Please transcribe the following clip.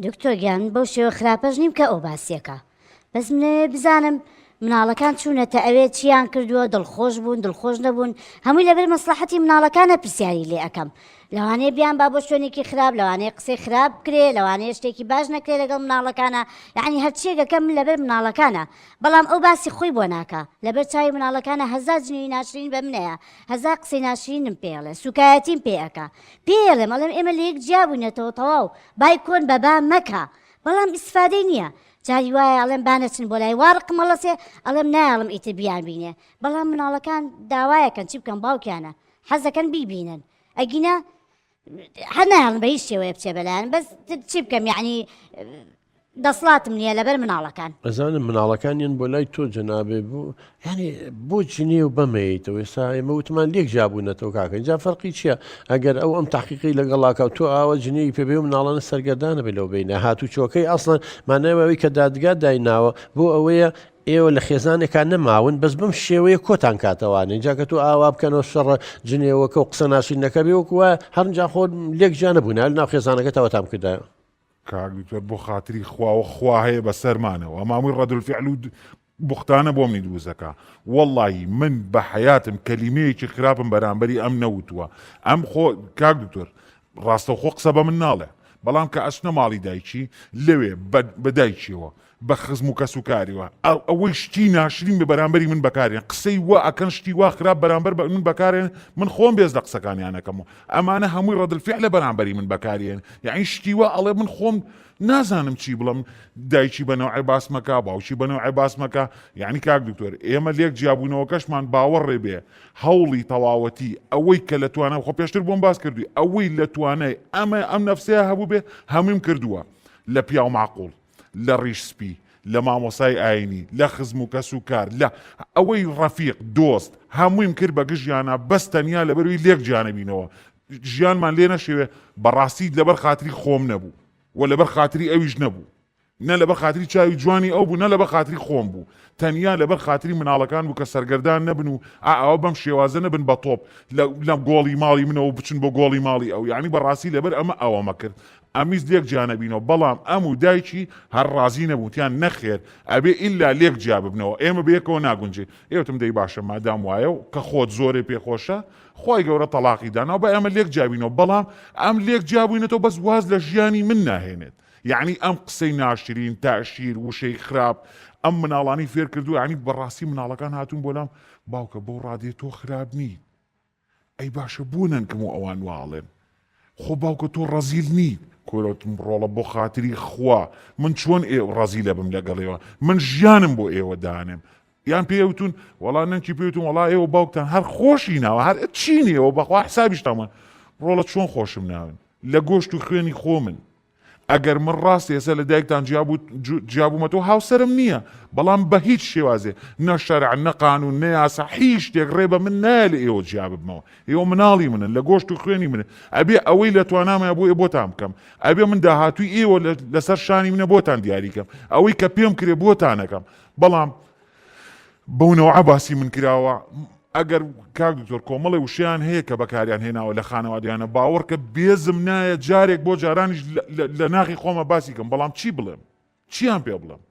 دکتۆر گیان بەو شێوە خراپەش نیم کە ئەو باسیەکە بەس منێ بزانم مناڵەکان چوونەتە ئەوێ چیان کردووە دڵخۆش بوون دڵخۆش نەبوون هەمووی لەبەر مەسلحەتی مناڵەکانە پرسیاری لێ ئەەکەم لەوانەیە بیان با بۆ شوێنێکی خراپ لەوانەیە قسەی خراپ کرێ لەوانەیە شتێکی باش نەکرێ لەگەڵ مناڵەکانە یعنی هەرچیەکەکەم لەبەر مناڵەکانە بەڵام ئەو باسی خۆی بۆ ناکە لەبەر چاوی مناڵەکانە هەزار جنێوی ناشرین بە منەیە هەزار قسەی ناشرینم پێڵێ سوکایەتیم پێ ئەکا پێڵێم ئەڵێم ئێمە لە یەک جیا بووینەتەوە تەواو بای کۆن بەبا مەکە بەڵام ئیسفادەی نییە جاری وایە ئەڵێم بانەچن بۆ لای وارقم هەڵەسێ ئەڵێم نایڵم ئیتر بیان بینێ بەڵام مناڵەکان داوایەکەن چی بکەم باوکیانە حەزەکەن بیبینن ئەگینە هەر نایڵم بە هیچ شێوەیە بچێ بەلایەن بەس چی بکەم یعنی دەسڵاتم نییە لەبەر مناڵەکان ئەزانم مناڵەکانیان بۆ لای تۆ جەنابێ بوو ینی بۆچی نییە و بەمەیتەوە ئێستا ئێمە وتمان لێک جابوونەتەوە کاکە اینجا فەرقی چییە ئەگەر ئەو ئەم تاقیقی لەگەڵاکە تۆ ئاوە جنێی پێبێ و مناڵانە سەرگەردانە بێ لەو بینە هاتوو چۆکەی ئەسڵەن مانەوەی کە دادگا دایناوە بۆ ئەوەیە ئێوە لە خێزانێکان نەماون بەس بم شێوەیە کۆتان کاتەوانێ جاکە تو ئاوا بکەنەوە شەڕە جنێوەکە و قسە ناشرینەکە بێ وەکووە هەرجا خۆ لێک جا نەبوونا ناو خێزانەکە تاوەتام کردایە کاکتۆر بۆ خاتری خواوە خوا هەیە بە سەرمانەوە ئەماوەی ڕەدولفیعل و بوختانە بۆ منی دروستەکە وەڵڵاهی من بە حەیاتم کەلیمەیەکی خراپم بەرامبەری ئەم نەوتووە ئەم خۆ کاکتۆر ڕاستەوخۆ قسە بە من ناڵێ بەڵام کە ئەچنە ماڵی دایکی لەوێ بە دایکیەوە بە خزم و کەس و کاریوە ئەوەی شتی ناشرین بە بەرامبەری من بەکارێن قسەی وا ئەکەن شتی وا خراپ بەرامبەر بە من بەکارێن من خۆم بێز لە قسەکانیانەکەمەوە ئەمانە هەمووی ڕەدڵفیعل لە بەرامبەری من بەکارێن یعنی شتی وا ئەڵێ من خۆم نازانم چی بڵم دایکی بەنەوعی باس مەکە باوکی بەنەوعی باس مەکە یعنی کاک دکتۆر ئێمە لێک جیابوونەوەکەشمان باوەڕێ بێ هەوڵی تەواوەتی ئەوەی کە لە توانە خۆ پێشتر بۆم باس کردووی ئەوەی لە توانای ئەم نەفسەیە هەبوو بێ هەموویم کردووە لە پیا و معقوڵ لە ڕیشسپی لە مامۆسای ئاینی لە خزم و کەس و کار لە ئەوەی ڕەفیق دۆست هەموویم کرد بە گژیانە بەس تەنیا لەبەروی لێک جیانەبینەوە ژیانمان لێ نەشێوێ بەڕاستی لەبەر خاتری خۆم نەبوو و لەبەر خاتری ئەویش نەبوو نە لەبەر خاتری چاوی جوانی ئەو بوو نە لەبەر خاتری خۆم بوو تەنیا لەبەر خاتری مناڵەکان بوو کە سەرگەردان نەبن و ئەوە بەم شێوازە نەبن بە تۆپ لە گۆڵی ماڵی منەوە بچن بۆ گۆڵی ماڵی ئەو یعنی بەڕاستی لەبەر ئەمە ئەوەمە کرد ئەمیز لێک جیانەبینەوە بەڵام ئەم و دایکی هەر ڕازی نەبووتیان نەخێر ئەبێ ئیلا لێک جیا ببنەوە ئێمە بەیەکەوە ناگونجێ ئێوتم دەی باشە مادام وایە و کە خۆت زۆرێ پێخۆشە خۆی گەورە تەلاقی دانا بە ئەمە لێک جیابینەوە بەڵام ئەم لێک جیابووینەتەوە بەس واز لە ژیانی من ناهێنێت یعنی ئەم قسەی ناشرین تاشیر وشەی خراپ ئەم مناڵانی فێر کردو یعنی بەڕاستی مناڵەکان هاتوون بۆ لام باوکە بۆ ڕادێت تۆ خراپ نیت ئەی باشە بوونەنکەم و ئەوان واڵێن خۆ باوکە تۆ ڕەزیل نیت کۆرەتم ڕۆڵە بۆ خاتری خوا من چۆن ڕەزیلە بم لەگەڵێەوە من ژیانم بۆ ئێوە دانم یان پێوتون وەڵا نەنکی پێوتون وەڵا ئێوە باوکتان هەر خۆشی ناوە هەر چینێەوە بەخوا حسابیشتەمە ڕۆڵە چۆن خۆشم ناون لە گۆشت و خوێنی خۆ من ئەگەر من ڕاست ێسە لە دایکتان جیابوومەتەوە هاوسەرم نییە بەڵام بە هیچ شێوازێ نە شەرع نە قانون نە یاسا هیچ شتێک ڕێ بە من نایە لە ئێوە جیاب بمەوە ئێوە مناڵی منن لە گۆشت و خوێنی منن ئەبێ ئەوەی لە توانامە بۆ بۆتان بکەم ئەبێ من داهاتووی ئێوە لەسەر شانی منە بۆتان دیاریکەم ئەوەی کە پێم کرێ بۆتانەکەم بەڵام بەونەوە عباسی من کراوە ئەگەر کاک دکتۆر کۆمەڵی وشیان هەیە کە بەکاریان هێناوە لە خانەوادیانە باوەڕ کە بێزم نایە جارێک بۆ جارانیش لە ناخی خۆمە باسی کەم بەڵام چی بڵێم چیان پێ بڵێم